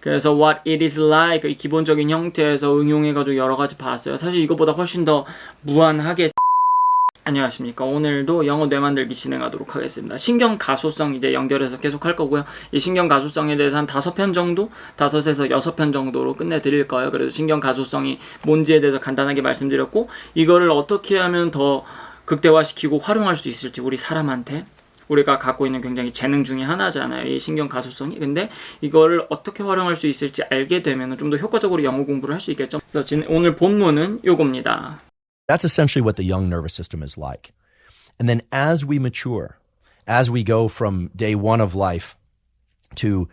그래서 what it is like 이 기본적인 형태에서 응용해가지고 여러 가지 봤어요. 사실 이거보다 훨씬 더 무한하게. 안녕하십니까. 오늘도 영어 뇌만들기 진행하도록 하겠습니다. 신경 가소성 이제 연결해서 계속 할 거고요. 이 신경 가소성에 대해서 한 5편 정도? 5에서 6편 정도로 끝내드릴 거예요. 그래서 신경 가소성이 뭔지에 대해서 간단하게 말씀드렸고, 이거를 어떻게 하면 더 극대화시키고 활용할 수 있을지, 우리 사람한테. 우리가 갖고 있는 굉장히 재능 중에 하나잖아요, 이 신경 가소성이. 근데 이거를 어떻게 활용할 수 있을지 알게 되면 좀 더 효과적으로 영어 공부를 할 수 있겠죠. 그래서 오늘 본문은 요겁니다. That's essentially what the young nervous system is like. And then as we mature, as we go from day one of life to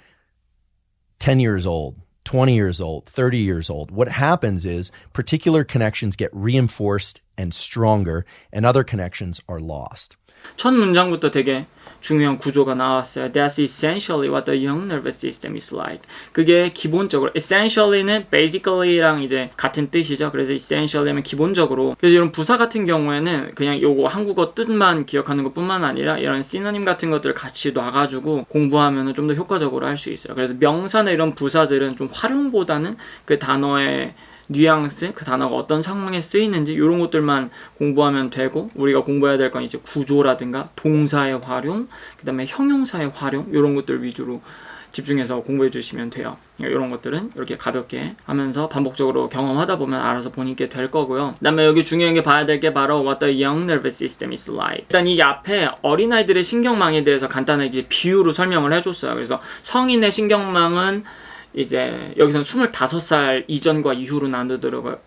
10 years old, 20 years old, 30 years old, what happens is particular connections get reinforced and stronger and other connections are lost. 첫 문장부터 되게 중요한 구조가 나왔어요. That's essentially what the young nervous system is like. 그게 기본적으로, essentially는 basically랑 이제 같은 뜻이죠. 그래서 essentially는 기본적으로. 그래서 이런 부사 같은 경우에는 그냥 요거 한국어 뜻만 기억하는 것 뿐만 아니라 이런 synonym 같은 것들을 같이 놔가지고 공부하면 좀 더 효과적으로 할 수 있어요. 그래서 명사나 이런 부사들은 좀 활용보다는 그 단어의 뉘앙스, 그 단어가 어떤 상황에 쓰이는지 이런 것들만 공부하면 되고, 우리가 공부해야 될 건 이제 구조라든가 동사의 활용, 그 다음에 형용사의 활용, 이런 것들 위주로 집중해서 공부해 주시면 돼요. 이런 것들은 이렇게 가볍게 하면서 반복적으로 경험하다 보면 알아서 본인께 될 거고요. 그 다음에 여기 중요한 게 봐야 될 게 바로 what the young nervous system is like. 일단 이 앞에 어린아이들의 신경망에 대해서 간단하게 비유로 설명을 해줬어요. 그래서 성인의 신경망은 이제 여기서는 25살 이전과 이후로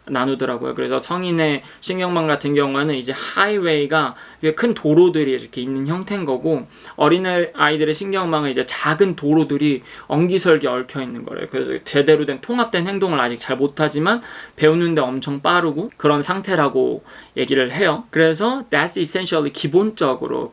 나누더라고요. 그래서 성인의 신경망 같은 경우에는 이제 하이웨이가 큰 도로들이 이렇게 있는 형태인 거고, 어린아이들의 신경망은 이제 작은 도로들이 엉기설기 얽혀 있는 거예요. 그래서 제대로 된 통합된 행동을 아직 잘 못하지만 배우는데 엄청 빠르고 그런 상태라고 얘기를 해요. 그래서 that's essentially 근본적으로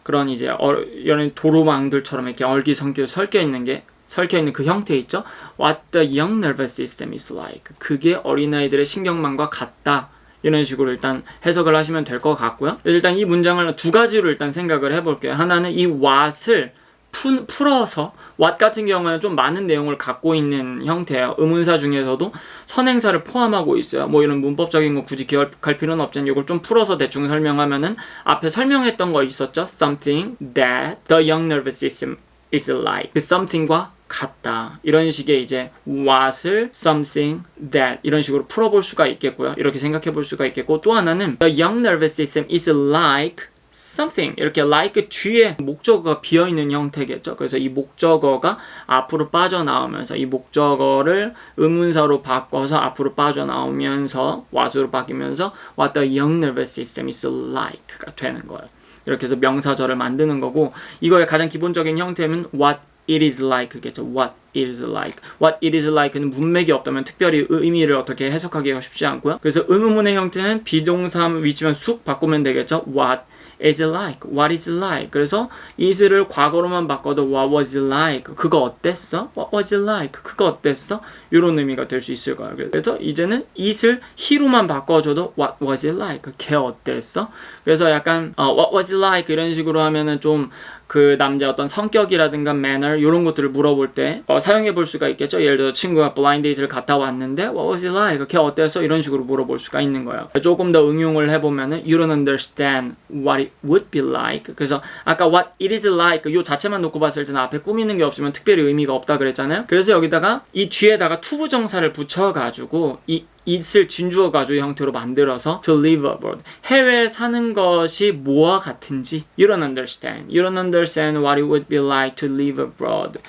그런 이제 이런 도로망들처럼 이렇게 얼기성기 설켜 있는 그 형태 있죠? What the young nervous system is like. 그게 어린아이들의 신경망과 같다. 이런 식으로 일단 해석을 하시면 될 것 같고요. 일단 이 문장을 두 가지로 일단 생각을 해볼게요. 하나는 이 what을 풀어서, what 같은 경우에는 좀 많은 내용을 갖고 있는 형태예요. 의문사 중에서도 선행사를 포함하고 있어요. 뭐 이런 문법적인 거 굳이 기억할 필요는 없지만 이걸 좀 풀어서 대충 설명하면은 앞에 설명했던 거 있었죠? Something that the young nervous system is like. 그 something과 같다. 이런 식의 이제 what을 something that 이런 식으로 풀어볼 수가 있겠고요. 이렇게 생각해 볼 수가 있겠고, 또 하나는 the young nervous system is like something. 이렇게 like 뒤에 목적어가 비어있는 형태겠죠. 그래서 이 목적어가 앞으로 빠져나오면서 이 목적어를 의문사로 바꿔서 앞으로 빠져나오면서 what으로 바뀌면서 what the young nervous system is like가 되는 거예요. 이렇게 해서 명사절을 만드는 거고, 이거의 가장 기본적인 형태는 what it is like겠죠. What it is like. What it is like는 문맥이 없다면 특별히 의미를 어떻게 해석하기가 쉽지 않고요. 그래서 의문문의 형태는 비동사 위치만 쑥 바꾸면 되겠죠. What is it like? What is it like? 그래서 is를 과거로만 바꿔도 what was it like? 그거 어땠어? What was it like? 그거 어땠어? 이런 의미가 될 수 있을 거예요. 그래서 이제는 it을 he로만 바꿔줘도 what was it like? 걔 어땠어? 그래서 약간 what was it like? 이런 식으로 하면은 좀 그 남자 어떤 성격이라든가 manner 이런 것들을 물어볼 때 사용해 볼 수가 있겠죠. 예를 들어 친구가 블라인드 데이트를 갔다 왔는데 what was it like? 걔 어땠어? 이런 식으로 물어볼 수가 있는 거예요. 조금 더 응용을 해보면은 you don't understand what it would be like. 그래서 아까 what it is like 요 자체만 놓고 봤을 때는 앞에 꾸미는 게 없으면 특별히 의미가 없다 그랬잖아요. 그래서 여기다가 이 뒤에다가 투부정사를 붙여가지고 이 it을 진주어 가주의 형태로 만들어서 to live abroad. 해외에 사는 것이 뭐와 같은지 you don't understand what it would be like to live abroad.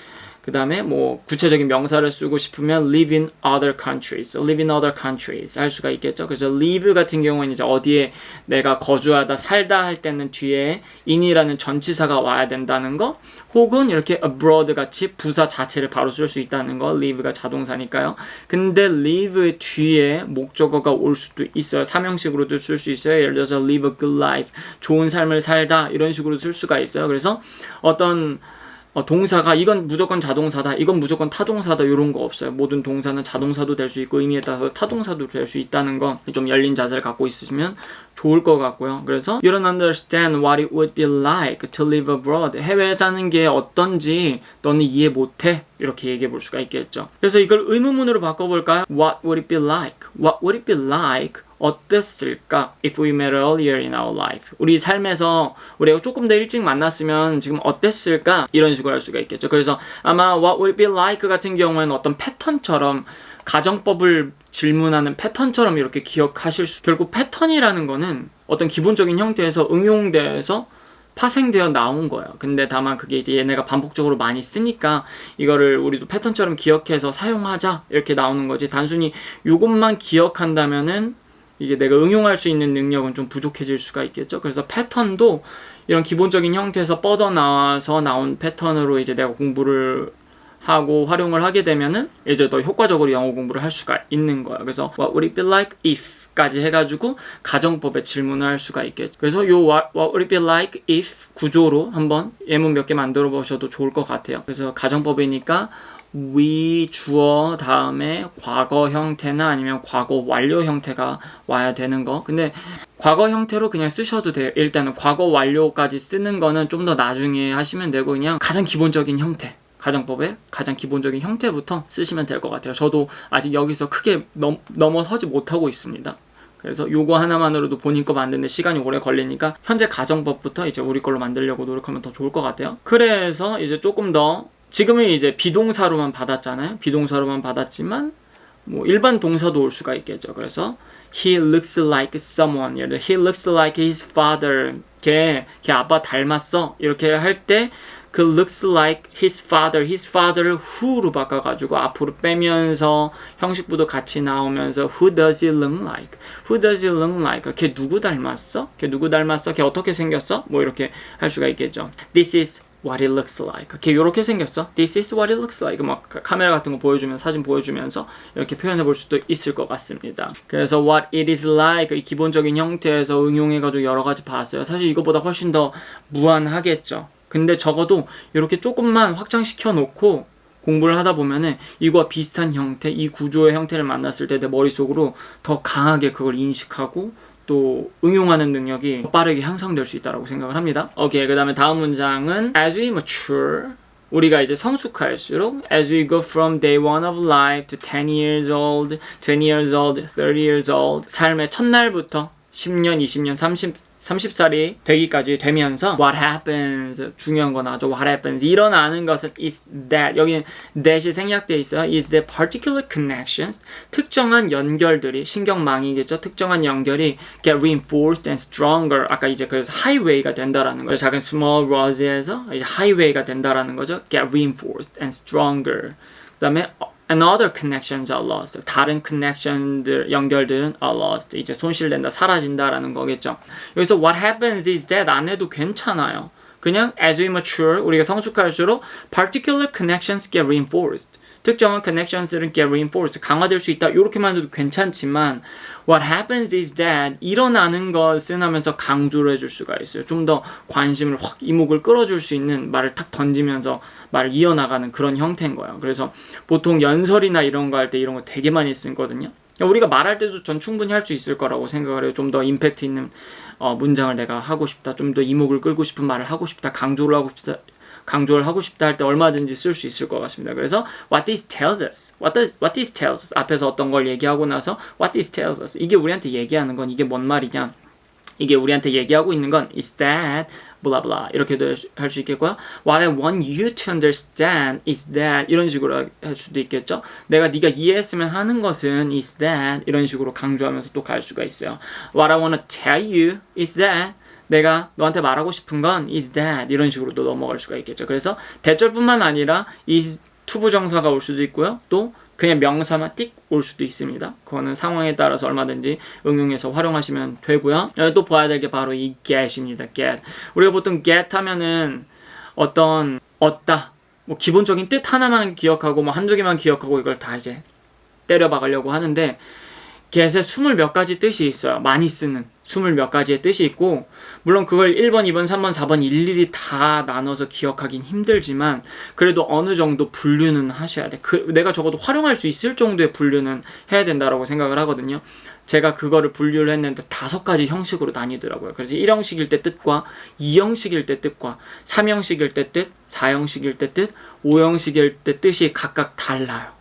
그 다음에 뭐 구체적인 명사를 쓰고 싶으면 live in other countries 할 수가 있겠죠. 그래서 live 같은 경우는 이제 어디에 내가 거주하다 살다 할 때는 뒤에 in이라는 전치사가 와야 된다는 거, 혹은 이렇게 abroad 같이 부사 자체를 바로 쓸 수 있다는 거. live가 자동사니까요. 근데 live 뒤에 목적어가 올 수도 있어요. 사명식으로도 쓸 수 있어요. 예를 들어서 live a good life, 좋은 삶을 살다 이런 식으로 쓸 수가 있어요. 그래서 어떤 동사가 이건 무조건 자동사다, 이건 무조건 타동사다 이런 거 없어요. 모든 동사는 자동사도 될 수 있고 의미에 따라서 타동사도 될 수 있다는 거 좀 열린 자세를 갖고 있으시면 좋을 것 같고요. 그래서 You don't understand what it would be like to live abroad. 해외에 사는 게 어떤지 너는 이해 못해. 이렇게 얘기해 볼 수가 있겠죠. 그래서 이걸 의문문으로 바꿔볼까요? What would it be like? What would it be like? 어땠을까? If we met earlier in our life. 우리 삶에서 우리가 조금 더 일찍 만났으면 지금 어땠을까? 이런 식으로 할 수가 있겠죠. 그래서 아마 What would it be like 같은 경우에는 어떤 패턴처럼 가정법을 질문하는 패턴처럼 이렇게 기억하실 수, 결국 패턴이라는 거는 어떤 기본적인 형태에서 응용돼서 파생되어 나온 거예요. 근데 다만 그게 이제 얘네가 반복적으로 많이 쓰니까 이거를 우리도 패턴처럼 기억해서 사용하자 이렇게 나오는 거지, 단순히 이것만 기억한다면은 이게 내가 응용할 수 있는 능력은 좀 부족해질 수가 있겠죠. 그래서 패턴도 이런 기본적인 형태에서 뻗어나와서 나온 패턴으로 이제 내가 공부를 하고 활용을 하게 되면은 이제 더 효과적으로 영어 공부를 할 수가 있는 거야. 그래서 What would it be like if? 까지 해가지고 가정법에 질문을 할 수가 있겠죠. 그래서 요 What would it be like if 구조로 한번 예문 몇 개 만들어 보셔도 좋을 것 같아요. 그래서 가정법이니까 we 주어 다음에 과거 형태나 아니면 과거 완료 형태가 와야 되는 거. 근데 과거 형태로 그냥 쓰셔도 돼요. 일단은 과거 완료까지 쓰는 거는 좀 더 나중에 하시면 되고 그냥 가장 기본적인 형태, 가정법의 가장 기본적인 형태부터 쓰시면 될 것 같아요. 저도 아직 여기서 크게 넘어서지 못하고 있습니다. 그래서 요거 하나만으로도 본인 거 만드는데 시간이 오래 걸리니까 현재 가정법부터 이제 우리 걸로 만들려고 노력하면 더 좋을 것 같아요. 그래서 이제 조금 더 지금은 이제 비동사로만 받았잖아요. 비동사로만 받았지만 뭐 일반 동사도 올 수가 있겠죠. 그래서 he looks like someone, 예를 들어 he looks like his father, 걔 아빠 닮았어 이렇게 할 때 그 looks like his father를 who로 바꿔가지고 앞으로 빼면서 형식부도 같이 나오면서 who does he look like? 걔 누구 닮았어? 걔 어떻게 생겼어? 뭐 이렇게 할 수가 있겠죠. This is what it looks like. 걔 요렇게 생겼어. This is what it looks like. 막 카메라 같은 거 보여주면 사진 보여주면서 이렇게 표현해 볼 수도 있을 것 같습니다. 그래서 what it is like 이 기본적인 형태에서 응용해가지고 여러 가지 봤어요. 사실 이거보다 훨씬 더 무한하겠죠. 근데 적어도 이렇게 조금만 확장시켜 놓고 공부를 하다 보면은 이거와 비슷한 형태, 이 구조의 형태를 만났을 때 내 머릿속으로 더 강하게 그걸 인식하고 또 응용하는 능력이 더 빠르게 향상될 수 있다고 생각을 합니다. 오케이, 그 다음에 다음 문장은 As we mature, 우리가 이제 성숙할수록 As we go from day one of life to 10 years old, 20 years old, 30 years old, 삶의 첫날부터 10년, 20년, 30살이 되기까지 되면서 What happens, 중요한 건 나죠. What happens, 일어나는 것은 is that, 여기 that이 생략되어 있어요. is that particular connections, 특정한 연결들이, 신경망이겠죠. 특정한 연결이 get reinforced and stronger. 아까 이제 그래서 highway가 된다라는 거죠. 작은 small roads에서 이제 highway가 된다라는 거죠. get reinforced and stronger. 그 다음에 Another connections are lost. 다른 connection들, 연결들은 are lost. 이제 손실된다, 사라진다라는 거겠죠. 여기서 what happens is that 안 해도 괜찮아요. 그냥 as we mature, 우리가 성숙할수록 particular connections get reinforced. 특정한 connections들은 get reinforced. 강화될 수 있다. 이렇게만 해도 괜찮지만 what happens is that 일어나는 것은 하면서 강조를 해줄 수가 있어요. 좀 더 관심을 확 이목을 끌어줄 수 있는 말을 탁 던지면서 말을 이어나가는 그런 형태인 거예요. 그래서 보통 연설이나 이런 거 할 때 이런 거 되게 많이 쓰거든요. 우리가 말할 때도 전 충분히 할 수 있을 거라고 생각을 해요. 좀 더 임팩트 있는 문장을 내가 하고 싶다. 좀 더 이목을 끌고 싶은 말을 하고 싶다. 강조를 하고 싶다 할 때 얼마든지 쓸 수 있을 것 같습니다. 그래서 what this tells us, what this tells us, 앞에서 어떤 걸 얘기하고 나서 what this tells us, 이게 우리한테 얘기하는 건 이게 뭔 말이냐, 이게 우리한테 얘기하고 있는 건 is that blah blah 이렇게도 할 수 있겠고요. What I want you to understand is that 이런 식으로 할 수도 있겠죠. 내가 네가 이해했으면 하는 것은 is that 이런 식으로 강조하면서 또 갈 수가 있어요. What I want to tell you is that 내가 너한테 말하고 싶은 건 is that 이런 식으로도 넘어갈 수가 있겠죠. 그래서 대절뿐만 아니라 is 투부정사가 올 수도 있고요. 또 그냥 명사만 띡 올 수도 있습니다. 그거는 상황에 따라서 얼마든지 응용해서 활용하시면 되고요. 또 봐야 될 게 바로 이 get입니다. get. 우리가 보통 get 하면은 어떤 얻다, 뭐 기본적인 뜻 하나만 기억하고 뭐 한두 개만 기억하고 이걸 다 이제 때려 박으려고 하는데 get에 20몇 가지 뜻이 있어요. 많이 쓰는 20몇 가지의 뜻이 있고, 물론 그걸 1번, 2번, 3번, 4번 일일이 다 나눠서 기억하긴 힘들지만 그래도 어느 정도 분류는 하셔야 돼. 내가 적어도 활용할 수 있을 정도의 분류는 해야 된다라고 생각을 하거든요. 제가 그거를 분류를 했는데 5가지 형식으로 나뉘더라고요. 그래서 1형식일 때 뜻과 2형식일 때 뜻과 3형식일 때 뜻, 4형식일 때 뜻, 5형식일 때 뜻이 각각 달라요.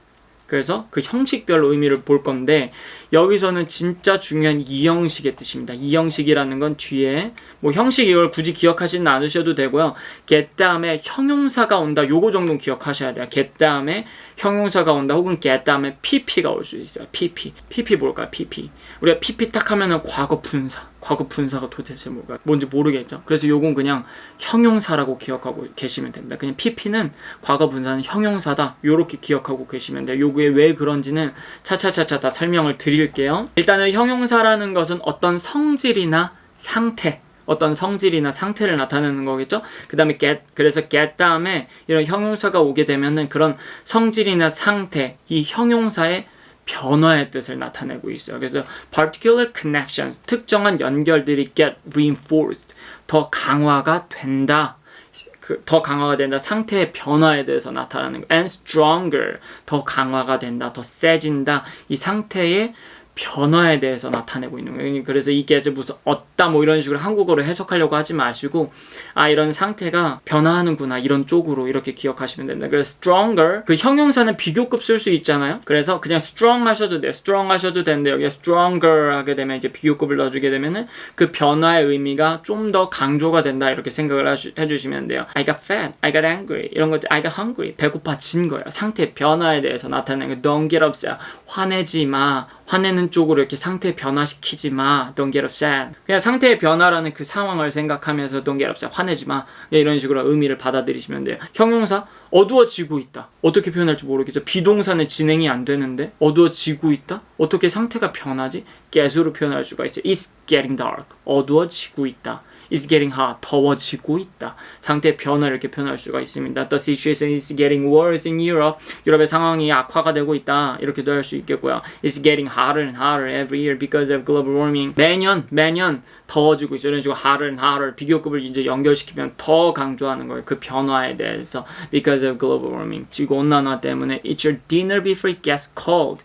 그래서 그 형식별로 의미를 볼 건데, 여기서는 진짜 중요한 2형식의 뜻입니다. 2형식이라는 건 뒤에 뭐 형식 이걸 굳이 기억하지는 않으셔도 되고요. get 다음에 형용사가 온다, 요거 정도는 기억하셔야 돼요. get 다음에 형용사가 온다, 혹은 get 다음에 pp가 올 수 있어요. pp 뭘까요? pp. 우리가 pp 딱 하면은 과거 분사가 도대체 뭔지 모르겠죠. 그래서 요건 그냥 형용사라고 기억하고 계시면 됩니다. 그냥 pp는 과거 분사는 형용사다, 요렇게 기억하고 계시면 돼요. 요게 왜 그런지는 차차차차 다 설명을 드릴게요. 일단은 형용사라는 것은 어떤 성질이나 상태를 나타내는 거겠죠. 그 다음에 그래서 get 다음에 이런 형용사가 오게 되면은 그런 성질이나 상태, 이 형용사의 변화의 뜻을 나타내고 있어요. 그래서 particular connections, 특정한 연결들이 get reinforced, 더 강화가 된다. 더 강화가 된다. 상태의 변화에 대해서 나타나는 거. and stronger, 더 강화가 된다. 더 세진다. 이 상태의 변화에 대해서 나타내고 있는 거예요. 그래서 이게 무슨 얻다 뭐 이런 식으로 한국어로 해석하려고 하지 마시고, 이런 상태가 변화하는구나, 이런 쪽으로 이렇게 기억하시면 됩니다. 그래서 stronger, 그 형용사는 비교급 쓸 수 있잖아요. 그래서 그냥 strong 하셔도 돼요. strong 하셔도 되는데 여기 stronger 하게 되면 이제 비교급을 넣어주게 되면은 그 변화의 의미가 좀 더 강조가 된다, 이렇게 생각을 해주시면 돼요. I got fat, I got angry, 이런 것들, I got hungry, 배고파진 거예요. 상태의 변화에 대해서 나타내는 거. Don't get upset, 화내지 마. 화내는 쪽으로 이렇게 상태 변화시키지 마. Don't get upset. 그냥 상태의 변화라는 그 상황을 생각하면서 Don't get upset. 화내지 마. 이런 식으로 의미를 받아들이시면 돼요. 형용사, 어두워지고 있다. 어떻게 표현할지 모르겠죠. 비동사는 진행이 안 되는데 어두워지고 있다? 어떻게 상태가 변하지? get으로 표현할 수가 있어요. It's getting dark. 어두워지고 있다. It's getting hot. 더워지고 있다. 상태의 변화를 이렇게 표현할 수가 있습니다. The situation is getting worse in Europe. 유럽의 상황이 악화가 되고 있다. 이렇게도 할 수 있겠고요. It's getting hotter and hotter every year because of global warming. 매년 더워지고 있어요. 이런 식으로 hotter and hotter, 비교급을 이제 연결시키면 더 강조하는 거예요. 그 변화에 대해서. Because of global warming. 지구온난화 때문에. Eat your dinner before it gets cold.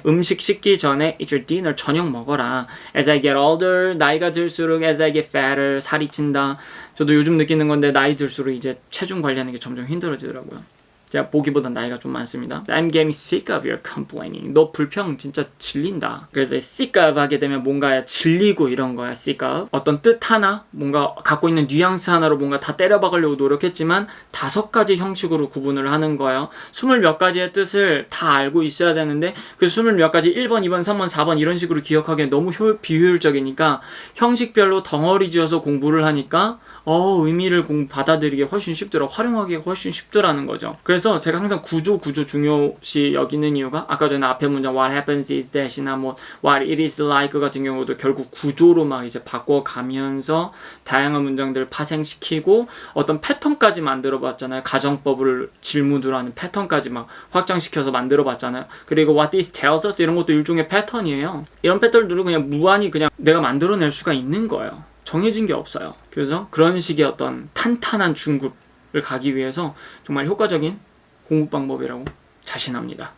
음식 식기 전에 eat your dinner, 저녁 먹어라. As I get older, 나이가 들수록 as I get fatter, 살이 찐다. 저도 요즘 느끼는 건데 나이 들수록 이제 체중 관리하는 게 점점 힘들어지더라고요. 제가 보기보단 나이가 좀 많습니다. I'm getting sick of your complaining. 너 불평 진짜 질린다. 그래서 sick of 하게 되면 뭔가 질리고 이런 거야. sick of. 어떤 뜻 하나, 뭔가 갖고 있는 뉘앙스 하나로 뭔가 다 때려박으려고 노력했지만 5가지 형식으로 구분을 하는 거예요. 20몇 가지의 뜻을 다 알고 있어야 되는데 그 20몇 가지 1번, 2번, 3번, 4번 이런 식으로 기억하기엔 너무 비효율적이니까 형식별로 덩어리 지어서 공부를 하니까 의미를 받아들이기 훨씬 쉽더라, 활용하기가 훨씬 쉽더라는 거죠. 그래서 제가 항상 구조 중요시 여기는 이유가, 아까 전에 앞에 문장 what happens is that이나 뭐 what it is like 같은 경우도 결국 구조로 막 이제 바꿔가면서 다양한 문장들을 파생시키고 어떤 패턴까지 만들어 봤잖아요. 가정법을 질문으로 하는 패턴까지 막 확장시켜서 만들어 봤잖아요. 그리고 what this tells us 이런 것도 일종의 패턴이에요. 이런 패턴들을 그냥 무한히 그냥 내가 만들어낼 수가 있는 거예요. 정해진 게 없어요. 그래서 그런 식의 어떤 탄탄한 중급을 가기 위해서 정말 효과적인 공부 방법이라고 자신합니다.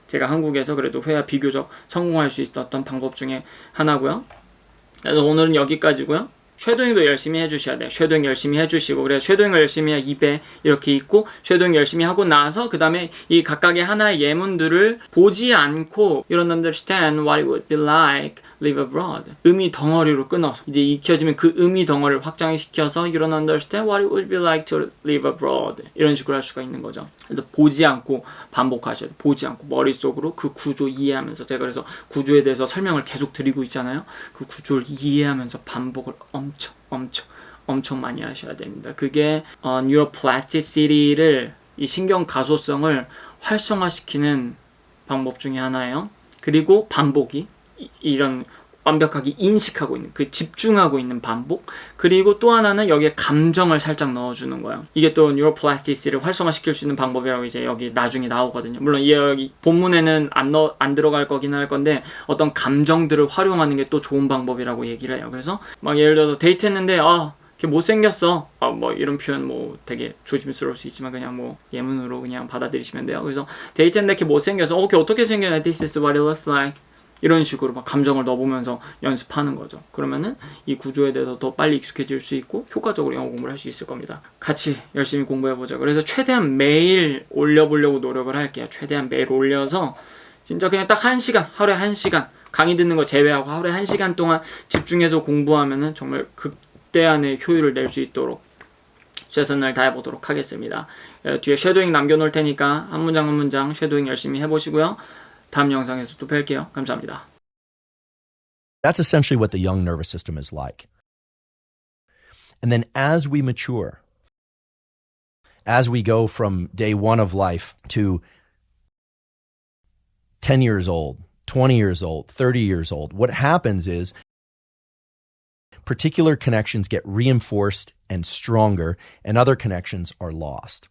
제가 한국에서 그래도 회화 비교적 성공할 수 있었던 방법 중에 하나고요. 그래서 오늘은 여기까지고요. 쉐도잉도 열심히 해주셔야 돼요. 쉐도잉 열심히 해주시고, 그래서 쉐도잉을 열심히 해야 입에 이렇게 있고, 쉐도잉 열심히 하고 나서 그 다음에 이 각각의 하나의 예문들을 보지 않고 You don't understand what it would be like live abroad. 의미 덩어리로 끊어서 이제 익혀지면 그 의미 덩어리를 확장시켜서 You don't understand what it would be like to live abroad. 이런 식으로 할 수가 있는 거죠. 그래서 보지 않고 반복하셔야 돼요. 보지 않고 머릿속으로 그 구조 이해하면서, 제가 그래서 구조에 대해서 설명을 계속 드리고 있잖아요. 그 구조를 이해하면서 반복을 엄청 많이 하셔야 됩니다. 그게 neuroplasticity를, 이 신경 가소성을 활성화시키는 방법 중에 하나예요. 그리고 반복이 이런 완벽하게 인식하고 있는 그 집중하고 있는 반복. 그리고 또 하나는 여기에 감정을 살짝 넣어주는 거예요. 이게 또 뉴로플라스티시티를 활성화시킬 수 있는 방법이라고 이제 여기 나중에 나오거든요. 물론 이 여기 본문에는 안 들어갈 거긴 할 건데 어떤 감정들을 활용하는 게 또 좋은 방법이라고 얘기를 해요. 그래서 막 예를 들어서 데이트했는데 걔 못생겼어. 뭐 이런 표현 뭐 되게 조심스러울 수 있지만 그냥 뭐 예문으로 그냥 받아들이시면 돼요. 그래서 데이트했는데 걔 못생겨서 걔 어떻게 생겼냐? This is what it looks like. 이런 식으로 막 감정을 넣어보면서 연습하는 거죠. 그러면은 이 구조에 대해서 더 빨리 익숙해질 수 있고 효과적으로 영어 공부를 할 수 있을 겁니다. 같이 열심히 공부해보죠. 그래서 최대한 매일 올려보려고 노력을 할게요. 최대한 매일 올려서 진짜 그냥 딱 1시간, 하루에 1시간 강의 듣는 거 제외하고 하루에 1시간 동안 집중해서 공부하면은 정말 극대한의 효율을 낼 수 있도록 최선을 다해보도록 하겠습니다. 뒤에 쉐도잉 남겨놓을 테니까 한 문장 한 문장 쉐도잉 열심히 해보시고요. 다음 영상에서 또 뵐게요. 감사합니다. That's essentially what the young nervous system is like. And then as we mature, as we go from day one of life to 10 years old, 20 years old, 30 years old, what happens is particular connections get reinforced and stronger, and other connections are lost.